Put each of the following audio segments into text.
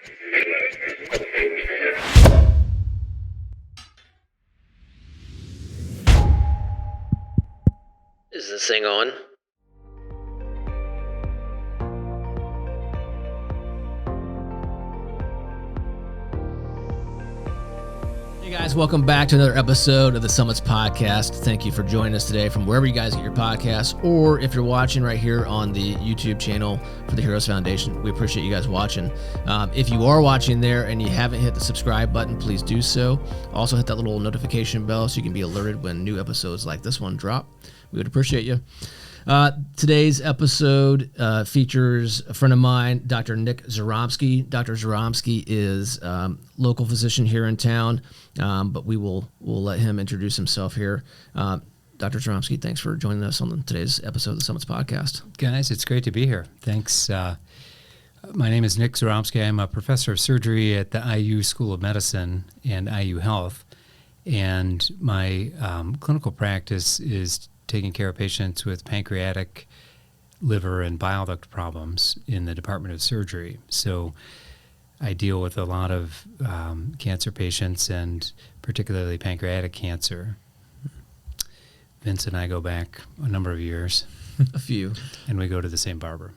Is this thing on? Hey guys, welcome back to another episode of the Summits Podcast. Thank you for joining us today from wherever you guys get your podcasts, or if you're watching right here on the YouTube channel for the Heroes Foundation. We appreciate you guys watching. If you are watching there and you haven't hit the subscribe button, please do so. Also hit that little notification bell so you can be alerted when new episodes like this one drop. We would appreciate you. Today's episode features a friend of mine, Dr. Nick Zyromski. Dr. Zyromski is local physician here in town, but we'll let him introduce himself here. Dr. Zyromski, thanks for joining us on today's episode of the Summits Podcast. Guys, it's great to be here. Thanks. My name is Nick Zyromski. I'm a professor of surgery at the IU School of Medicine and IU Health, and my clinical practice is taking care of patients with pancreatic, liver, and bile duct problems in the Department of Surgery. So I deal with a lot of cancer patients, and particularly pancreatic cancer. Vince and I go back a number of years. A few. And we go to the same barber.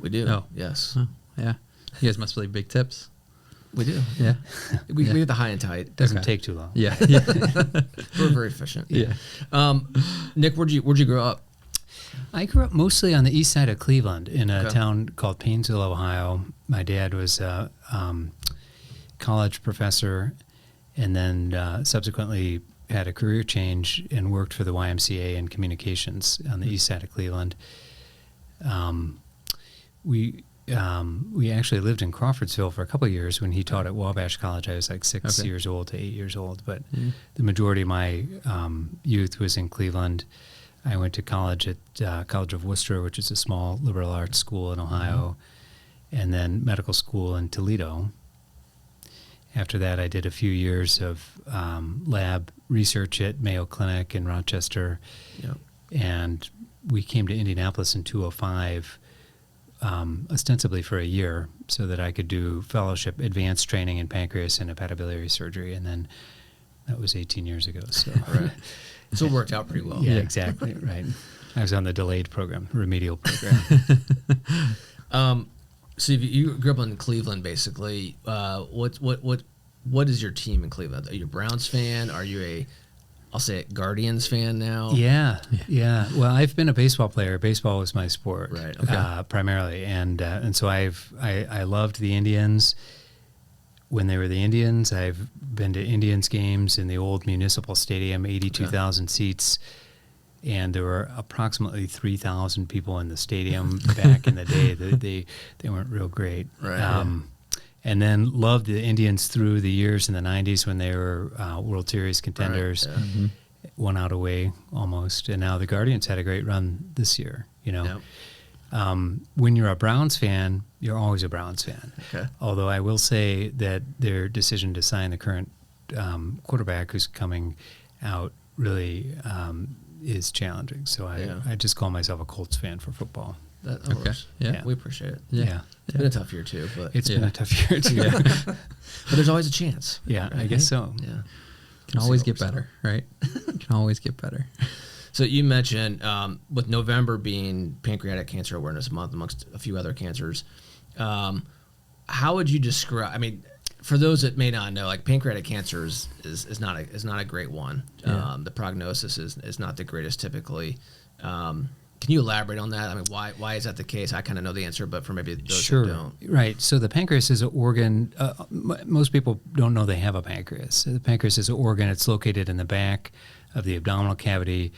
We do. Oh. Yes. Oh, yeah. You guys must play big tips. We do. Yeah. We get the high and tight. Doesn't Okay. take too long. Yeah. We're very efficient. Yeah. Nick, where'd you grow up? I grew up mostly on the east side of Cleveland in a Okay. town called Paynesville, Ohio. My dad was a college professor, and then subsequently had a career change and worked for the YMCA in communications on the east side of Cleveland. We actually lived in Crawfordsville for a couple of years when he taught at Wabash College. I was like 6 Okay. years old to 8 years old, but the majority of my youth was in Cleveland. I went to college at College of Worcester, which is a small liberal arts school in Ohio, and then medical school in Toledo. After that, I did a few years of lab research at Mayo Clinic in Rochester, Yep. and we came to Indianapolis in 2005, ostensibly for a year, so that I could do fellowship advanced training in pancreas and hepatobiliary surgery, and then that was 18 years ago. So, Right. So it worked out pretty well. yeah, exactly, right. I was on the delayed program, remedial program. So you grew up in Cleveland, basically. What is your team in Cleveland? Are you a Browns fan? Are you I'll say a Guardians fan now? Yeah. Well, I've been a baseball player. Baseball was my sport, Right, okay. primarily, and so I loved the Indians when they were the Indians. I've been to Indians games in the old municipal stadium, 82,000 seats, and there were approximately 3,000 people in the stadium back in the day. They weren't real great. Right. And then loved the Indians through the years in the 90s when they were World Series contenders. Right, yeah. One out away almost. And now the Guardians had a great run this year, you know. Yep. When you're a Browns fan, you're always a Browns fan. Okay. Although I will say that their decision to sign the current quarterback who's coming out really is challenging. So I just call myself a Colts fan for football. That Okay. works. Yeah. We appreciate it. Yeah. It's been a tough year too, but It's been a tough year too. but there's always a chance. Yeah, I right? guess so. Yeah. Can always get better, right? Can always get better. So you mentioned with November being Pancreatic Cancer Awareness Month, amongst a few other cancers, how would you describe? I mean, for those that may not know, like pancreatic cancer is not a great one. Yeah. The prognosis is not the greatest typically. Can you elaborate on that? I mean, why is that the case? I kind of know the answer, but for maybe those Sure. that don't. Right. So the pancreas is an organ. Most people don't know they have a pancreas. The pancreas is an organ. It's located in the back of the abdominal cavity.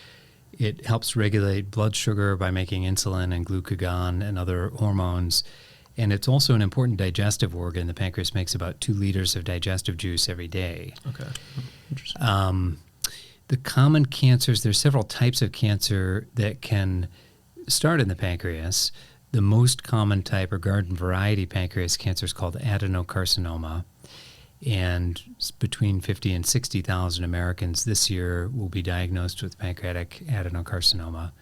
It helps regulate blood sugar by making insulin and glucagon and other hormones. And it's also an important digestive organ. The pancreas makes about 2 liters of digestive juice every day. Okay. Interesting. The common cancers, there's several types of cancer that can start in the pancreas. The most common type, or garden variety pancreas cancer, is called adenocarcinoma. And between 50 and 60,000 Americans this year will be diagnosed with pancreatic adenocarcinoma.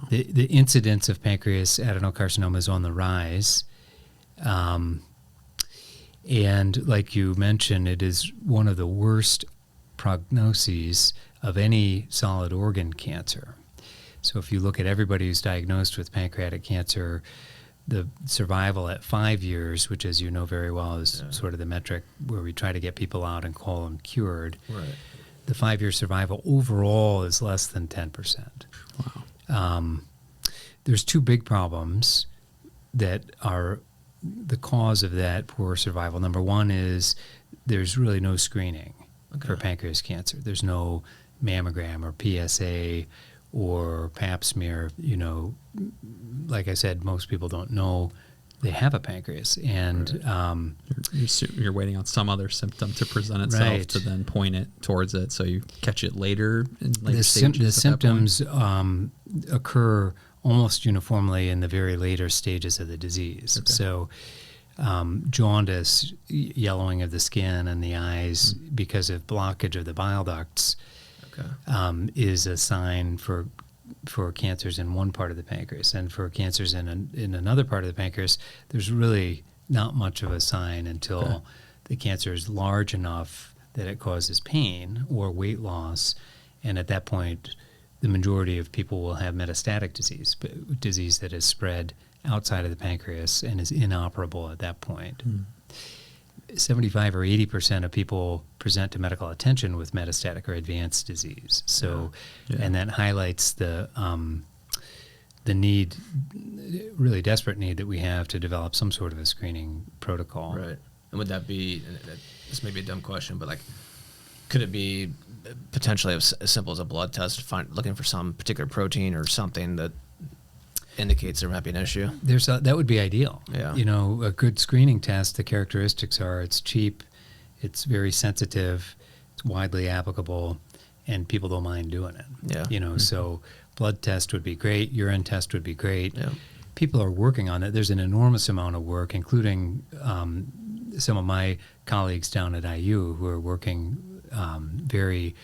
The incidence of pancreas adenocarcinoma is on the rise. And like you mentioned, it is one of the worst prognoses of any solid organ cancer. So if you look at everybody who's diagnosed with pancreatic cancer, the survival at 5 years, which as you know very well is sort of the metric where we try to get people out and call them cured, Right. the 5-year survival overall is less than 10%. Wow. There's two big problems that are the cause of that poor survival. Number one is there's really no screening for pancreas cancer. There's no mammogram or PSA or pap smear. You know, like I said, most people don't know they have a pancreas, and You're waiting on some other symptom to present itself to then point it towards it, so you catch it later in later stages. The symptoms occur almost uniformly in the very later stages of the disease. Okay. So jaundice, yellowing of the skin and the eyes because of blockage of the bile ducts is a sign for cancers in one part of the pancreas. And for cancers in another part of the pancreas, there's really not much of a sign until the cancer is large enough that it causes pain or weight loss. And at that point, the majority of people will have metastatic disease that is spread outside of the pancreas and is inoperable at that point. 75 or 80% of people present to medical attention with metastatic or advanced disease. So, and that highlights the need, really desperate need that we have to develop some sort of a screening protocol. Right. And would that be, this may be a dumb question, but like, could it be potentially as simple as a blood test, looking for some particular protein or something that indicates there might be an issue? That would be ideal. Yeah. You know, a good screening test, the characteristics are it's cheap, it's very sensitive, it's widely applicable, and people don't mind doing it. Yeah. You know, so blood test would be great, urine test would be great. Yeah. People are working on it. There's an enormous amount of work, including some of my colleagues down at IU who are working very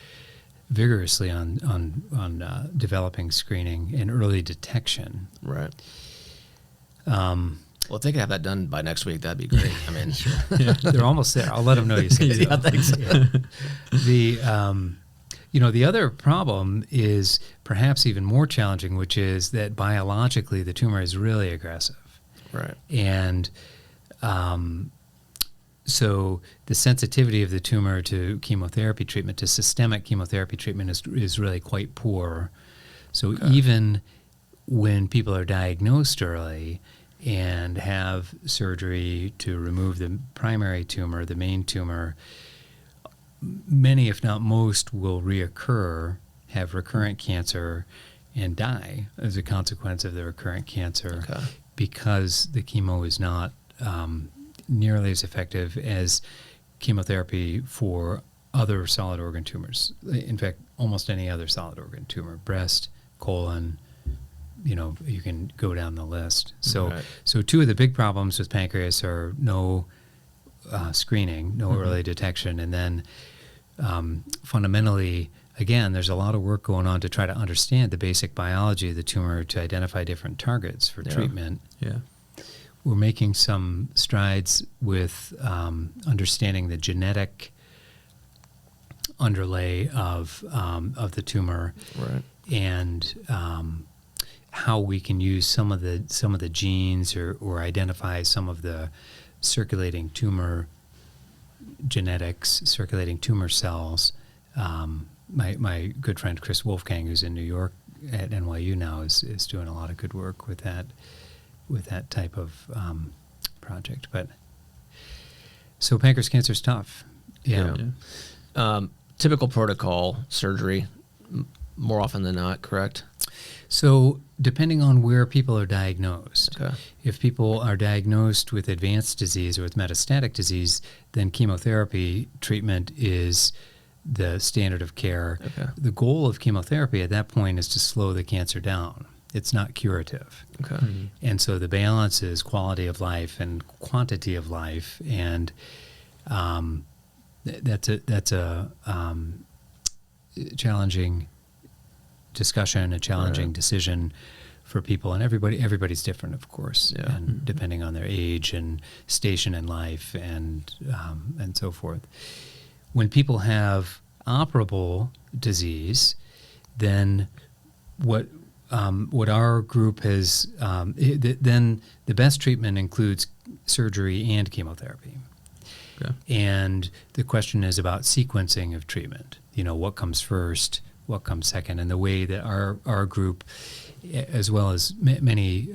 vigorously on developing screening and early detection. Right. Well, if they could have that done by next week, that'd be great. I mean, They're almost there. I'll let them know you said so. Yeah, thanks. The other problem is perhaps even more challenging, which is that biologically the tumor is really aggressive. Right. And so the sensitivity of the tumor to chemotherapy treatment, to systemic chemotherapy treatment, is really quite poor. So even when people are diagnosed early and have surgery to remove the primary tumor, the main tumor, many, if not most, will reoccur, have recurrent cancer, and die as a consequence of the recurrent cancer because the chemo is not nearly as effective as chemotherapy for other solid organ tumors. In fact, almost any other solid organ tumor, breast, colon, you can go down the list. So two of the big problems with pancreas are no screening, no early detection, and then fundamentally, again, there's a lot of work going on to try to understand the basic biology of the tumor to identify different targets for treatment. Yeah. We're making some strides with understanding the genetic underlay of the tumor, and how we can use some of the genes or identify some of the circulating tumor genetics, circulating tumor cells. My good friend Chris Wolfgang, who's in New York at NYU now, is doing a lot of good work with that type of project. But so pancreas cancer is tough. Typical protocol surgery, more often than not, correct? So depending on where people are diagnosed, if people are diagnosed with advanced disease or with metastatic disease, then chemotherapy treatment is the standard of care. The goal of chemotherapy at that point is to slow the cancer down. It's not curative. And so the balance is quality of life and quantity of life, and that's a challenging discussion, a challenging decision for people, and everybody's different, of course, Yeah. and depending on their age and station in life and so forth. When people have operable disease, then what our group has, then the best treatment includes surgery and chemotherapy. Okay. And the question is about sequencing of treatment. What comes first, what comes second, and the way that our group, as well as many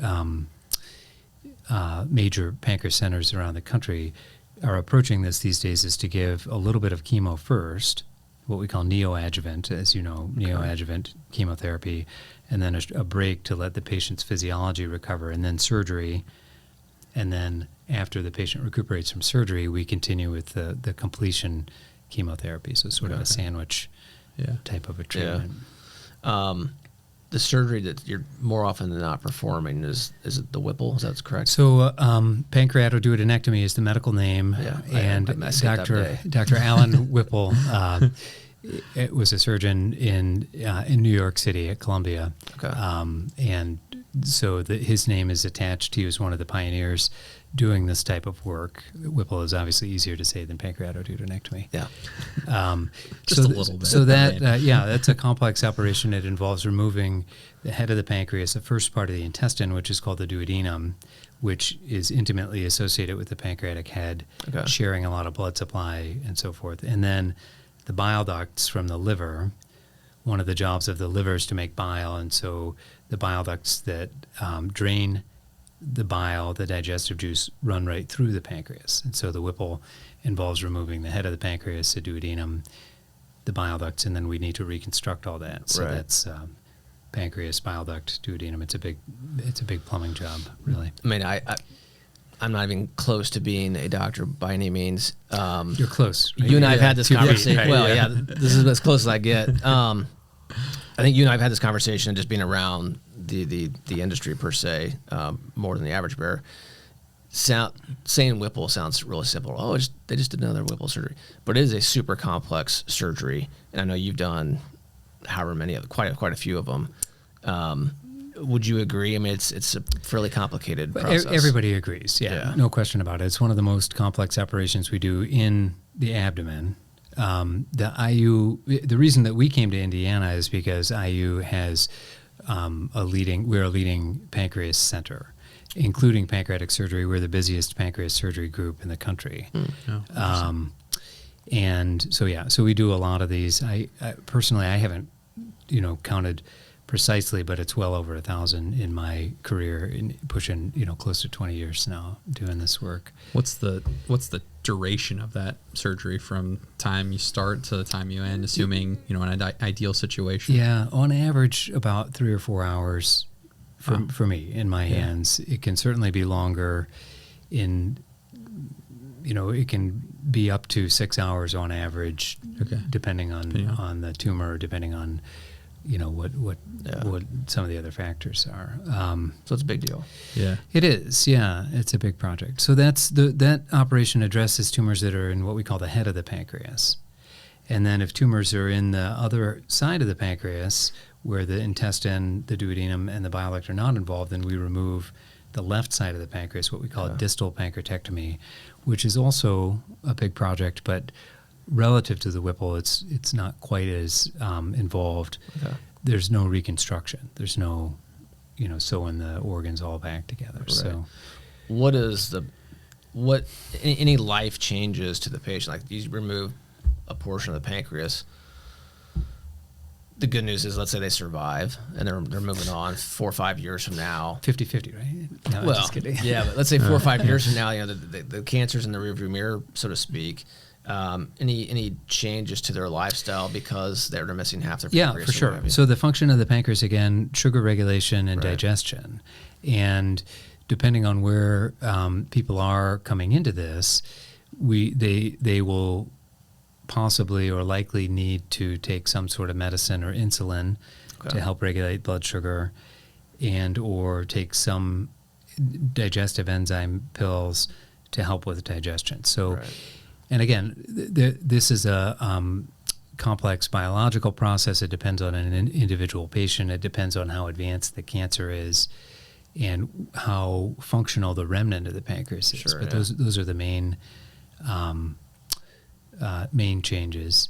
major pancreas centers around the country, are approaching this these days is to give a little bit of chemo first, what we call neoadjuvant, as you know, neoadjuvant chemotherapy, and then a break to let the patient's physiology recover, and then surgery. And then after the patient recuperates from surgery, we continue with the completion chemotherapy. So sort of a sandwich type of a treatment. Yeah. The surgery that you're more often than not performing is it the Whipple? Is that correct? So pancreatoduodenectomy is the medical name, and Dr. Alan Whipple it was a surgeon in New York City at Columbia, and so his name is attached. He was one of the pioneers doing this type of work. Whipple is obviously easier to say than pancreatoduodenectomy. Yeah. Just a little bit. So that's a complex operation. It involves removing the head of the pancreas, the first part of the intestine, which is called the duodenum, which is intimately associated with the pancreatic head, sharing a lot of blood supply and so forth. And then the bile ducts from the liver. One of the jobs of the liver is to make bile, and so the bile ducts that drain the bile, the digestive juice, run right through the pancreas. And so the Whipple involves removing the head of the pancreas, the duodenum, the bile ducts, and then we need to reconstruct all that. So that's pancreas, bile duct, duodenum. It's a big plumbing job, really. I mean, I'm not even close to being a doctor by any means. You're close. Right? You and I have had this conversation. Right, well, this is as close as I get. I think you and I have had this conversation just being around the industry per se, more than the average bear. Saying Whipple sounds really simple. Oh, they just did another Whipple surgery, but it is a super complex surgery, and I know you've done however many of quite a few of them. Would you agree? I mean, it's a fairly complicated process. Everybody agrees. Yeah, no question about it. It's one of the most complex operations we do in the abdomen. The reason that we came to Indiana is because IU has we're a leading pancreas center, including pancreatic surgery. We're the busiest pancreas surgery group in the country. And so we do a lot of these. I personally, I haven't, counted precisely, but it's well over 1,000 in my career, pushing, close to 20 years now doing this work. What's the duration of that surgery from time you start to the time you end, assuming, an ideal situation? Yeah, on average, about 3 or 4 hours for me in my hands. It can certainly be longer it can be up to 6 hours on average, depending on the tumor, depending on what some of the other factors are. So it's a big deal. Yeah, it is. Yeah, it's a big project. So that operation addresses tumors that are in what we call the head of the pancreas, and then if tumors are in the other side of the pancreas, where the intestine, the duodenum, and the bile duct are not involved, then we remove the left side of the pancreas, what we call a distal pancreatectomy, which is also a big project, but relative to the Whipple, it's not quite as involved. There's no reconstruction. There's no, sewing the organs all back together. Right. So, any life changes to the patient? Like you remove a portion of the pancreas. The good news is, let's say they survive and they're moving on 4 or 5 years from now. 50-50, right? No, well, just kidding. Yeah, but let's say 4 or 5 years from now, the cancer's in the rearview mirror, so to speak. Any changes to their lifestyle because they're missing half their pancreas? Yeah, for sure. So the function of the pancreas, again, sugar regulation and digestion. And depending on where people are coming into this, they will possibly or likely need to take some sort of medicine or insulin to help regulate blood sugar, and or take some digestive enzyme pills to help with digestion. So, and again, this is a complex biological process. It depends on an individual patient. It depends on how advanced the cancer is and how functional the remnant of the pancreas is. Sure, but those are the main changes.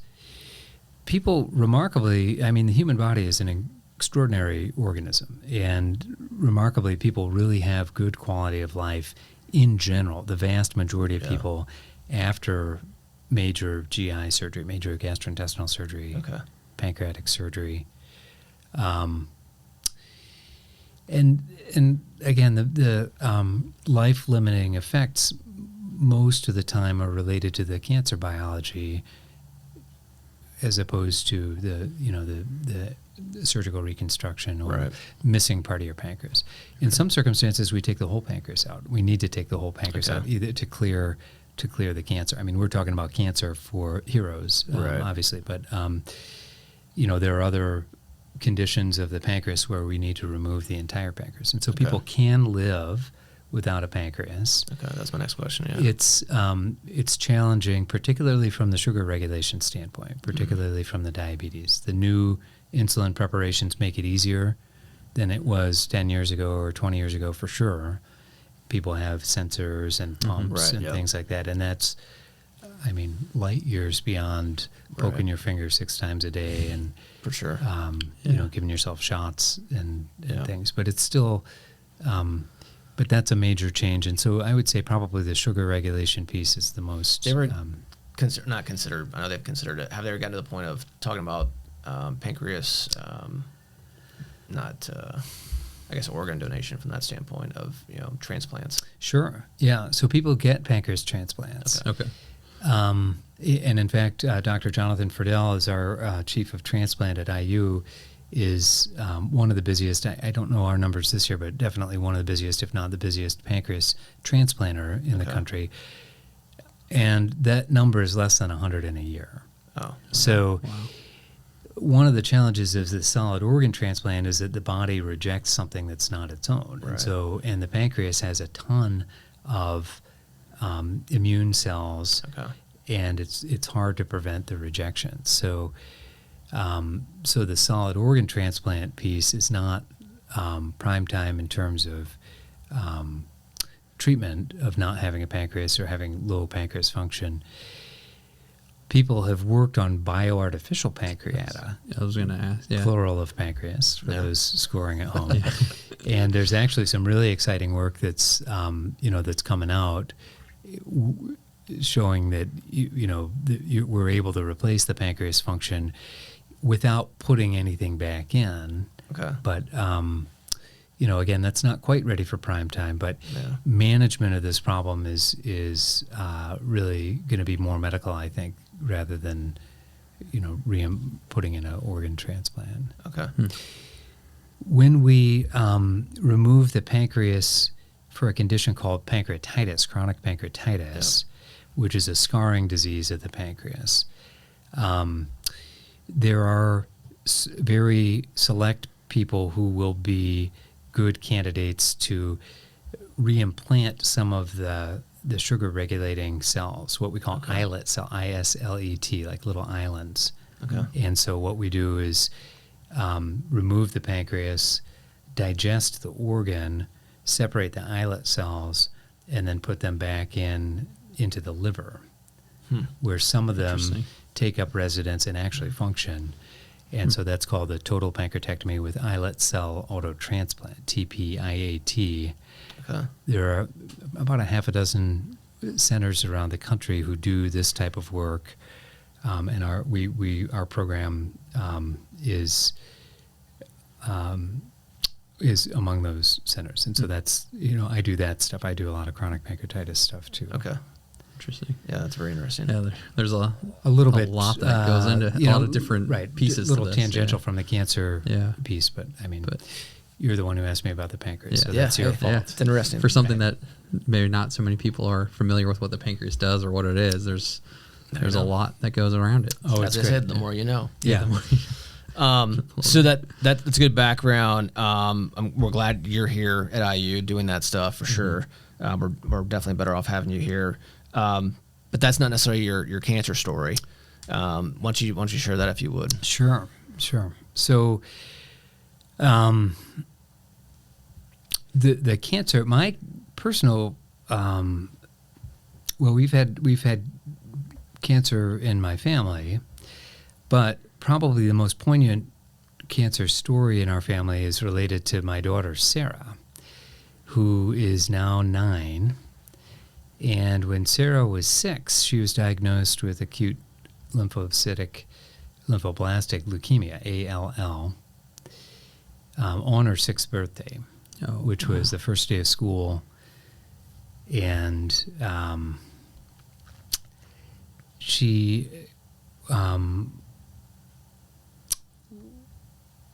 People, remarkably, I mean, the human body is an extraordinary organism, and remarkably, people really have good quality of life in general. The vast majority of people after major GI surgery, major gastrointestinal surgery, pancreatic surgery, and again, the life-limiting effects most of the time are related to the cancer biology, as opposed to the surgical reconstruction or missing part of your pancreas. In some circumstances, we take the whole pancreas out. We need to take the whole pancreas out either to clear the cancer. I mean, we're talking about cancer for heroes, obviously, but there are other conditions of the pancreas where we need to remove the entire pancreas, and so people can live without a pancreas. Okay, that's my next question. Yeah, it's challenging, particularly from the sugar regulation standpoint, particularly from the diabetes. The new insulin preparations make it easier than it was 10 years ago or 20 years ago, for sure. People have sensors and pumps and things like that, and that's, I mean, light years beyond poking your finger 6 times a day and for sure, giving yourself shots and things. But it's still, but that's a major change, and so I would say probably the sugar regulation piece is the most. They were not considered. I know they've considered it. Have they ever gotten to the point of talking about pancreas, I guess organ donation from that standpoint of transplants? Sure. Yeah. So people get pancreas transplants. Okay. And in fact, Dr. Jonathan Friedel is our chief of transplant at IU, is one of the busiest, I don't know our numbers this year, but definitely one of the busiest, if not the busiest, pancreas transplanter in the country. And that number is less than 100 in a year. Oh. Okay. So one of the challenges of the solid organ transplant is that the body rejects something that's not its own. Right. And the pancreas has a ton of immune cells, and it's hard to prevent the rejection. So the solid organ transplant piece is not prime time in terms of treatment of not having a pancreas or having low pancreas function. People have worked on bioartificial pancreata. I was going to ask. Yeah. Plural of pancreas for those scoring at home. And there's actually some really exciting work that's that's coming out, showing that we're able to replace the pancreas function without putting anything back in. Okay. But again, that's not quite ready for prime time. But management of this problem is really going to be more medical, I think, rather than putting in an organ transplant. Okay. When we remove the pancreas for a condition called pancreatitis, chronic pancreatitis, which is a scarring disease of the pancreas, there are very select people who will be good candidates to reimplant some of the sugar regulating cells, what we call islet cell, ISLET, like little islands. Okay. And so what we do is remove the pancreas, digest the organ, separate the islet cells, and then put them back into the liver, where some of them take up residence and actually function. And so that's called the total pancreatectomy with islet cell autotransplant, TPIAT. Okay. There are about a half a dozen centers around the country who do this type of work, and our program is among those centers. And so that's I do that stuff. I do a lot of chronic pancreatitis stuff too. Okay. Interesting. Yeah, that's very interesting. Yeah, there's a little bit lot that goes into a lot of different pieces. A little to this, tangential from the cancer piece, but I mean, you're the one who asked me about the pancreas, so that's your fault. Yeah. It's interesting. For something that maybe not so many people are familiar with what the pancreas does or what it is, there's a lot that goes around it. Oh, as I said, the more you know. Yeah. So that's good background. We're glad you're here at IU doing that stuff for sure. We're definitely better off having you here. But that's not necessarily your cancer story. Why don't you share that if you would? Sure. So, the cancer, my personal, we've had cancer in my family, but probably the most poignant cancer story in our family is related to my daughter Sarah, who is now 9. And when Sarah was 6, she was diagnosed with acute lymphoblastic leukemia, ALL, on her 6th birthday, which was the first day of school. And she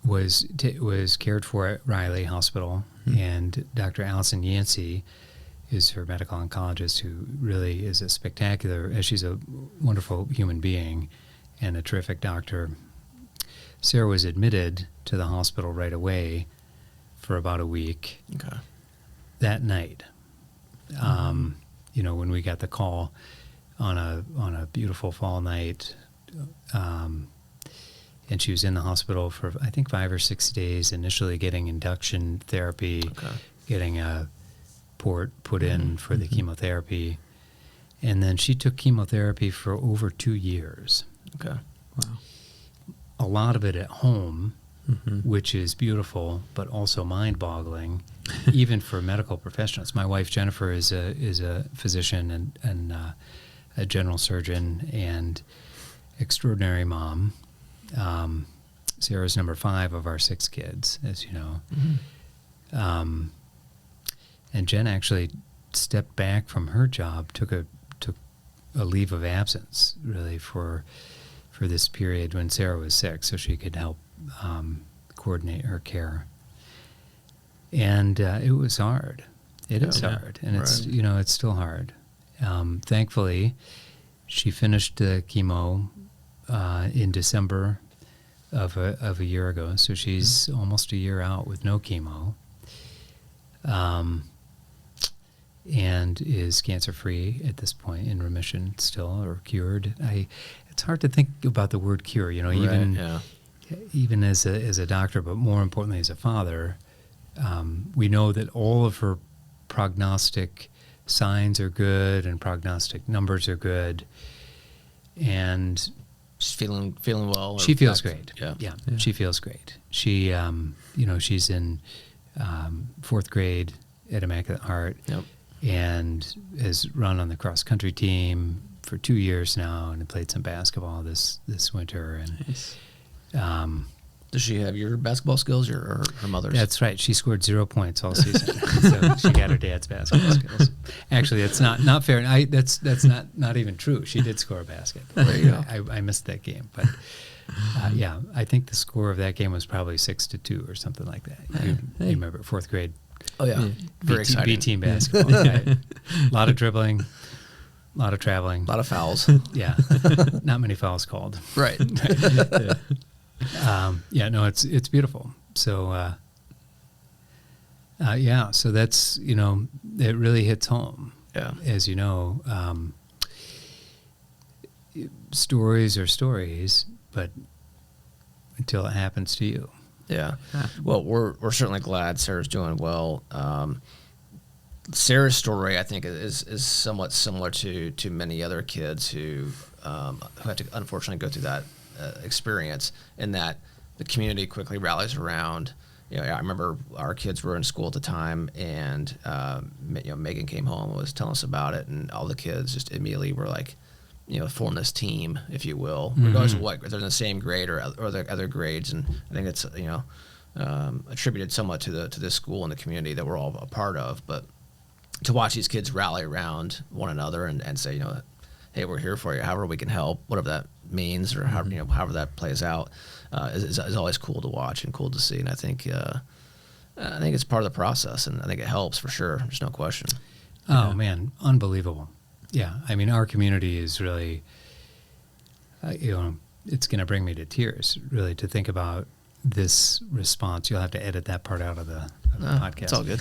was cared for at Riley Hospital, and Dr. Allison Yancey is her medical oncologist, who really is a spectacular, she's a wonderful human being and a terrific doctor. Sarah was admitted to the hospital right away for about a week. Okay. That night, when we got the call on a beautiful fall night, and she was in the hospital for, I think, 5 or 6 days, initially getting induction therapy, getting a port put in for the chemotherapy. And then she took chemotherapy for over 2 years. Okay. Wow. A lot of it at home, which is beautiful, but also mind-boggling, even for medical professionals. My wife, Jennifer, is a physician and a general surgeon and extraordinary mom. Sarah's number 5 of our 6 kids, as you know. And Jen actually stepped back from her job, took a leave of absence, really, for this period when Sarah was sick, so she could help coordinate her care. And it was hard. It is hard, and it's it's still hard. Thankfully, she finished the chemo in December of a year ago, so she's almost a year out with no chemo, and is cancer-free at this point, in remission still, or cured. It's hard to think about the word cure, even as a doctor, but more importantly as a father. We know that all of her prognostic signs are good and prognostic numbers are good, and she's feeling well. She feels great. Yeah, she feels great. She, she's in 4th grade at Immaculate Heart, and has run on the cross country team for 2 years now, and played some basketball this winter. And nice. Does she have your basketball skills or her mother's? That's right. She scored 0 points all season, so she got her dad's basketball skills. Actually, it's not fair. That's not even true. She did score a basket. There you go. I missed that game, but I think the score of that game was probably 6-2 or something like that. You remember 4th grade? Oh yeah, very exciting. B team basketball. A lot of dribbling, a lot of traveling, a lot of fouls. Yeah, not many fouls called. Right. It's beautiful. So, so that's, it really hits home. Yeah. As you know, stories are stories, but until it happens to you. Yeah. Well, we're certainly glad Sarah's doing well. Sarah's story, I think, is somewhat similar to many other kids who have to unfortunately go through that experience, in that the community quickly rallies around. I remember our kids were in school at the time, and Megan came home and was telling us about it, and all the kids just immediately were like, forming this team, if you will, regardless of what, if they're in the same grade or other grades. And I think it's attributed somewhat to this school and the community that we're all a part of. But to watch these kids rally around one another and say, hey, we're here for you, however we can help, whatever that means, or however that plays out, is always cool to watch and cool to see. And I think it's part of the process, and I think it helps for sure. There's no question. Oh man, unbelievable. Yeah, I mean, our community is really, it's going to bring me to tears, really, to think about this response. You'll have to edit that part out of the podcast. It's all good.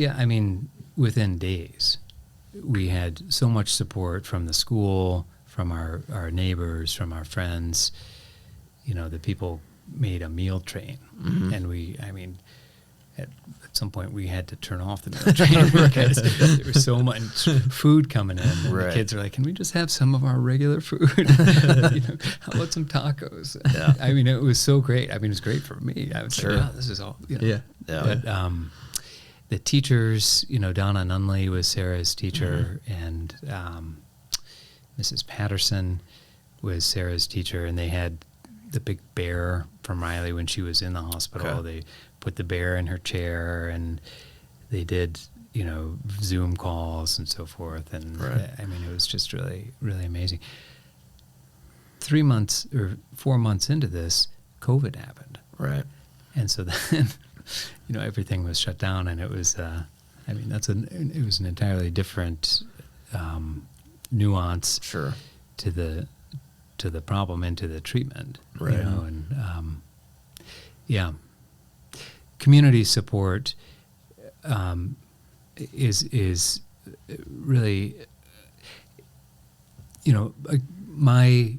I mean, within days, we had so much support from the school, from our neighbors, from our friends. You know, the people made a meal train, and at some point we had to turn off the meal train because there was so much food coming in. And the kids are like, "Can we just have some of our regular food? How about some tacos?" Yeah. I mean, it was so great. I mean, it was great for me. I was like, "Oh, this is all." Yeah. But the teachers, Donna Nunley was Sarah's teacher, and Mrs. Patterson was Sarah's teacher, and they had the big bear from Riley when she was in the hospital. Okay. They put the bear in her chair, and they did, Zoom calls and so forth. And I mean, it was just really, really amazing. 3 months or 4 months into this, COVID happened. Right. And so then, everything was shut down, and it was, it was an entirely different nuance to the problem and to the treatment. Right. Community support is really, my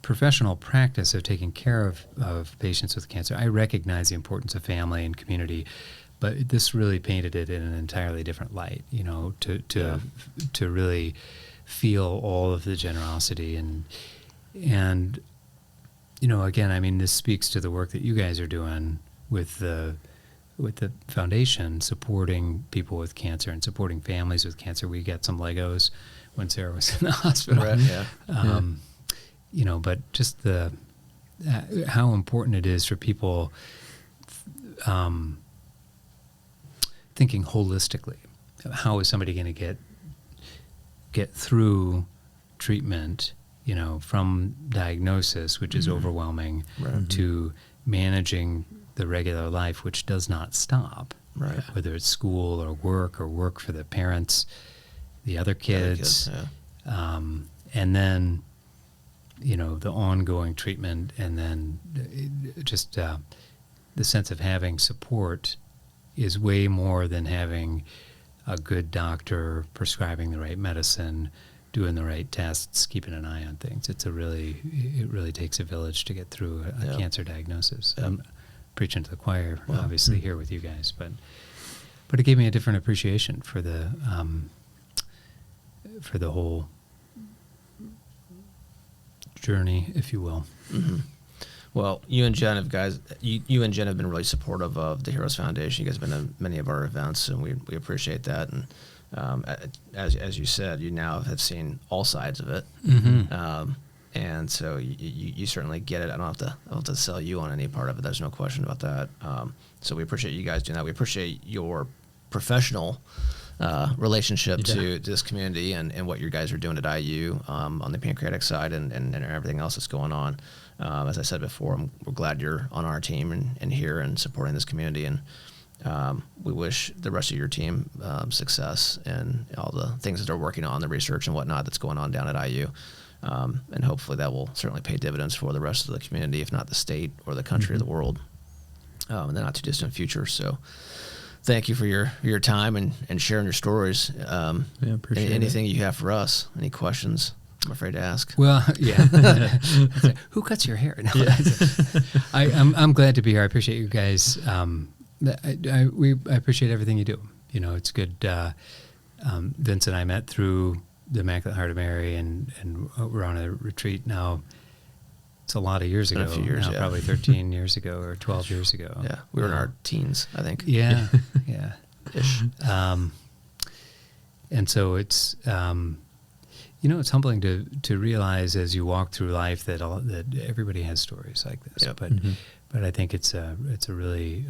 professional practice of taking care of patients with cancer. I recognize the importance of family and community, but this really painted it in an entirely different light, to really feel all of the generosity and again, I mean, this speaks to the work that you guys are doing with the foundation, supporting people with cancer and supporting families with cancer. We got some Legos when Sarah was in the hospital. Right, but just how important it is for people thinking holistically. How is somebody going to get through treatment, from diagnosis, which is overwhelming, to managing the regular life, which does not stop, whether it's school or work for the parents, the other kids, and then, the ongoing treatment, and then just the sense of having support is way more than having a good doctor prescribing the right medicine, doing the right tests, keeping an eye on things. It really takes a village to get through a cancer diagnosis. I'm preaching to the choir, obviously, here with you guys, but it gave me a different appreciation for the whole journey, if you will. Mm-hmm. Well, you and Jen have been really supportive of the Heroes Foundation. You guys have been to many of our events, and we appreciate that. And as you said, you now have seen all sides of it, and so you certainly get it. I don't have to sell you on any part of it. There's no question about that. So we appreciate you guys doing that. We appreciate your professional relationship to this community and what you guys are doing at IU on the pancreatic side and everything else that's going on. As I said before, we're glad you're on our team and here and supporting this community. And we wish the rest of your team success and all the things that they're working on, the research and whatnot that's going on down at IU. And hopefully that will certainly pay dividends for the rest of the community, if not the state or the country or the world in the not too distant future. So thank you for your time and sharing your stories. Appreciate anything you have for us, any questions? I'm afraid to ask. Well, who cuts your hair? No, I'm glad to be here. I appreciate you guys. I appreciate everything you do. It's good. Vince and I met through the Immaculate Heart of Mary, and we're on a retreat now. It's a lot of years ago. A few years, probably 13 years ago or 12 years ago. Yeah, we were in our teens, I think. Yeah, Ish. And so it's it's humbling to realize as you walk through life that everybody has stories like this. Yep. But I think it's a really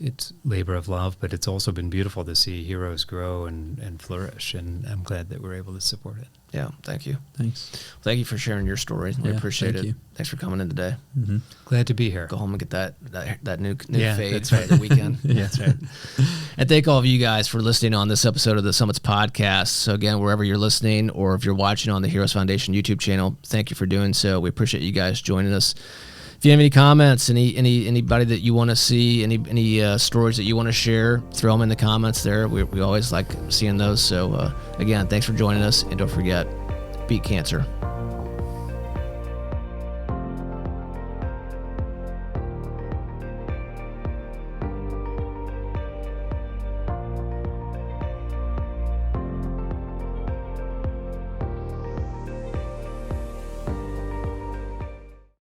it's labor of love, but it's also been beautiful to see heroes grow and flourish, and I'm glad that we're able to support it. Yeah, thank you. Thanks. Thank you for sharing your story. We appreciate it. Thanks for coming in today. Mm-hmm. Glad to be here. Go home and get that new fade for the weekend. That's right. And thank all of you guys for listening on this episode of the Summits Podcast. So again, wherever you're listening or if you're watching on the Heroes Foundation YouTube channel, thank you for doing so. We appreciate you guys joining us. if you have any comments, anybody that you want to see, any stories that you want to share, throw them in the comments there. We always like seeing those. So again, thanks for joining us, and don't forget, beat cancer.